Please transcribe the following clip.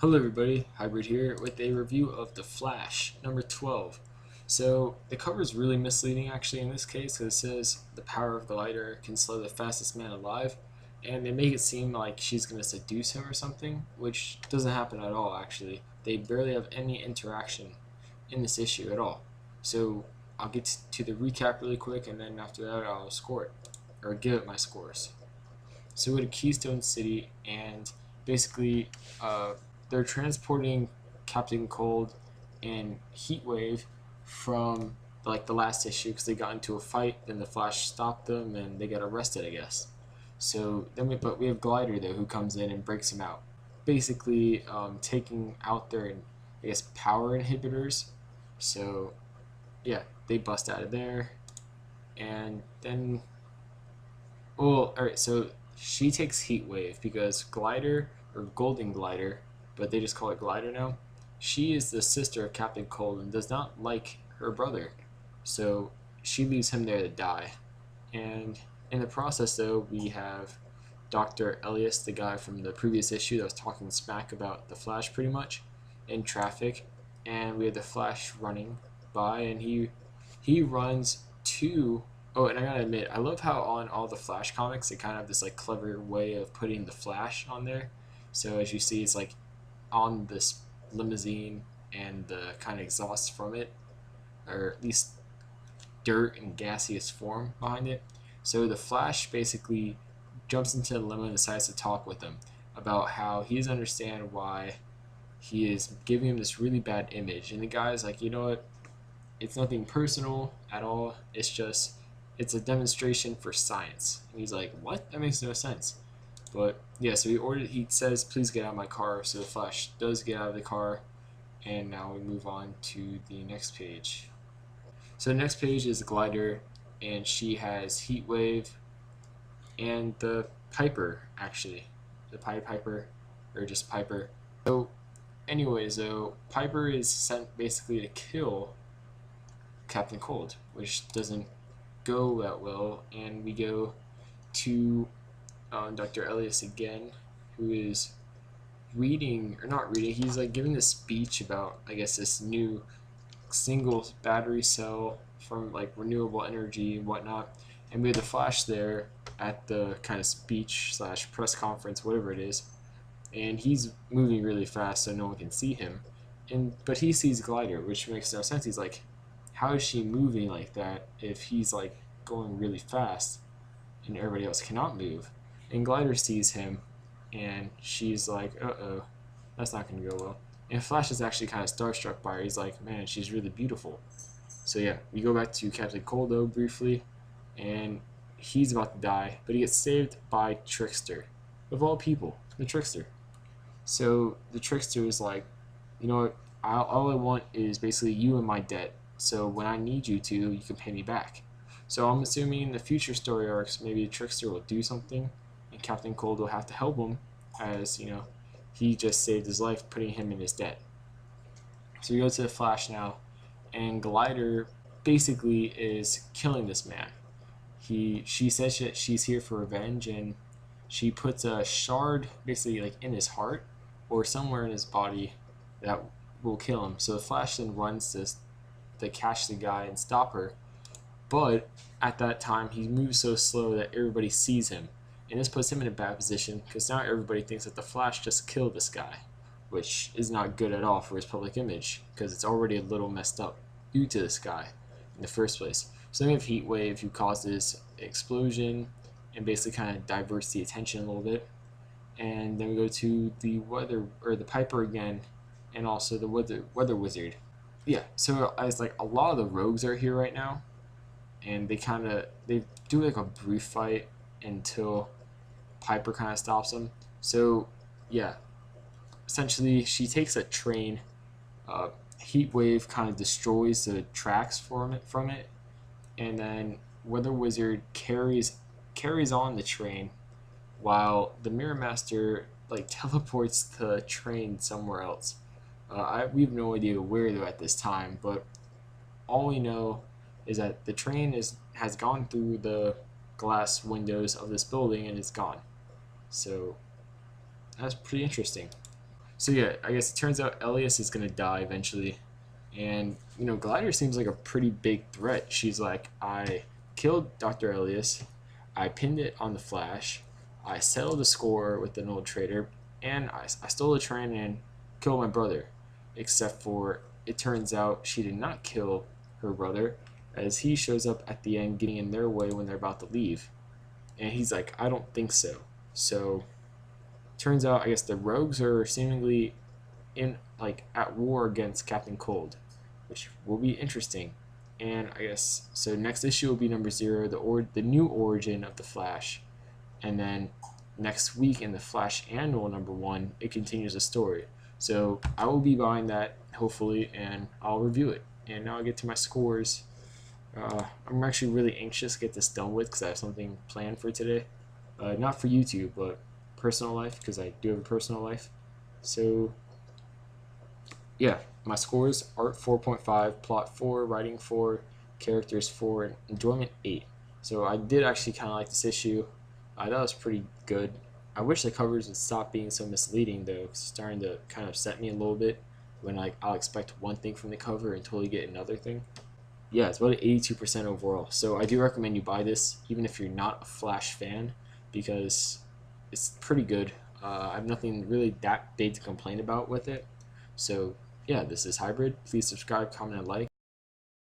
Hello everybody, Hybrid here with a review of The Flash, number 12. So the cover is really misleading actually in this case because it says the power of the lighter can slow the fastest man alive, and they make it seem like she's going to seduce him or something, which doesn't happen at all actually. They barely have any interaction in this issue at all. So I'll get to the recap really quick, and then after that I'll score it, or give it my scores. So we're at Keystone City, and basically they're transporting Captain Cold and Heatwave from like the last issue because they got into a fight. Then the Flash stopped them, and they got arrested, I guess. So then we have Glider though, who comes in and breaks them out, basically taking out their, I guess, power inhibitors. So yeah, they bust out of there, and then well, alright, so she takes Heat Wave because Glider, or Golden Glider, but they just call it Glider now, she is the sister of Captain Cold and does not like her brother. So she leaves him there to die. And in the process, though, we have Dr. Elias, the guy from the previous issue that was talking smack about the Flash pretty much, in traffic. And we have the Flash running by, and he runs to. Oh, and I gotta admit, I love how on all the Flash comics they kind of have this like clever way of putting the Flash on there. So as you see, it's like on this limousine and the kind of exhaust from it, or at least dirt and gaseous form behind it. So the Flash basically jumps into the limo and decides to talk with them about how he doesn't understand why he is giving him this really bad image. And the guy's like, you know what? It's nothing personal at all. It's a demonstration for science. And he's like, what? That makes no sense. But yeah, so he says, please get out of my car. So the Flash does get out of the car. And now we move on to the next page. So the next page is Glider, and she has Heat Wave and the Piper, actually. The Pied Piper, or just Piper. So anyways, though, Piper is sent basically to kill Captain Cold, which doesn't go that well, and we go to Dr. Elias again, who is reading, or not reading, he's like giving a speech about, I guess, this new single battery cell from like renewable energy and whatnot. And we have the Flash there at the kind of speech slash press conference, whatever it is, and he's moving really fast so no one can see him. But he sees Glider, which makes no sense. He's like, how is she moving like that if he's like going really fast and everybody else cannot move? And Glider sees him, and she's like, uh-oh, that's not going to go well. And Flash is actually kind of starstruck by her. He's like, man, she's really beautiful. So yeah, we go back to Captain Cold though briefly, and he's about to die, but he gets saved by Trickster. Of all people, the Trickster. So the Trickster is like, you know what, all I want is basically you and my debt. So when I need you to, you can pay me back. So I'm assuming in the future story arcs, maybe the Trickster will do something, and Captain Cold will have to help him, as you know, he just saved his life, putting him in his debt. So we go to the Flash now, and Glider basically is killing this man. She says that she's here for revenge, and she puts a shard basically like in his heart or somewhere in his body that will kill him. So the Flash then runs to catch the guy and stop her, but at that time he moves so slow that everybody sees him, and this puts him in a bad position because now everybody thinks that the Flash just killed this guy, which is not good at all for his public image because it's already a little messed up due to this guy in the first place. So then we have Heat Wave, who causes explosion and basically kind of diverts the attention a little bit. And then we go to the Piper again, and also the weather wizard. Yeah, so as like a lot of the rogues are here right now, and they do like a brief fight until Piper kind of stops them. So yeah, essentially she takes a train. Heat Wave kind of destroys the tracks from it, and then Weather Wizard carries on the train, while the Mirror Master like teleports the train somewhere else. We have no idea where they're at this time, but all we know is that the train has gone through the glass windows of this building and it's gone. So that's pretty interesting. So yeah, I guess it turns out Elias is gonna die eventually, and Glider seems like a pretty big threat. She's like, I killed Dr. Elias, I pinned it on the Flash, I settled the score with an old trader, and I stole a train and killed my brother. Except for it turns out she did not kill her brother, as he shows up at the end getting in their way when they're about to leave. And he's like, I don't think so. So turns out I guess the rogues are seemingly in like at war against Captain Cold, which will be interesting. And I guess so. Next issue will be number 0, the new origin of the Flash, and then next week in the Flash Annual number 1, it continues the story. So I will be buying that hopefully, and I'll review it. And now I get to my scores. I'm actually really anxious to get this done with because I have something planned for today. Not for YouTube, but personal life, because I do have a personal life. So yeah, my scores: art 4.5, plot 4, writing 4, characters 4, and enjoyment 8. So I did actually kind of like this issue. I thought it was pretty good. I wish the covers would stop being so misleading though, 'cause it's starting to kind of upset me a little bit when like I'll expect one thing from the cover and totally get another thing. Yeah, it's about 82% overall. So I do recommend you buy this, even if you're not a Flash fan, because it's pretty good. I have nothing really that big to complain about with it. So yeah, this is Hybrid. Please subscribe, comment, and like.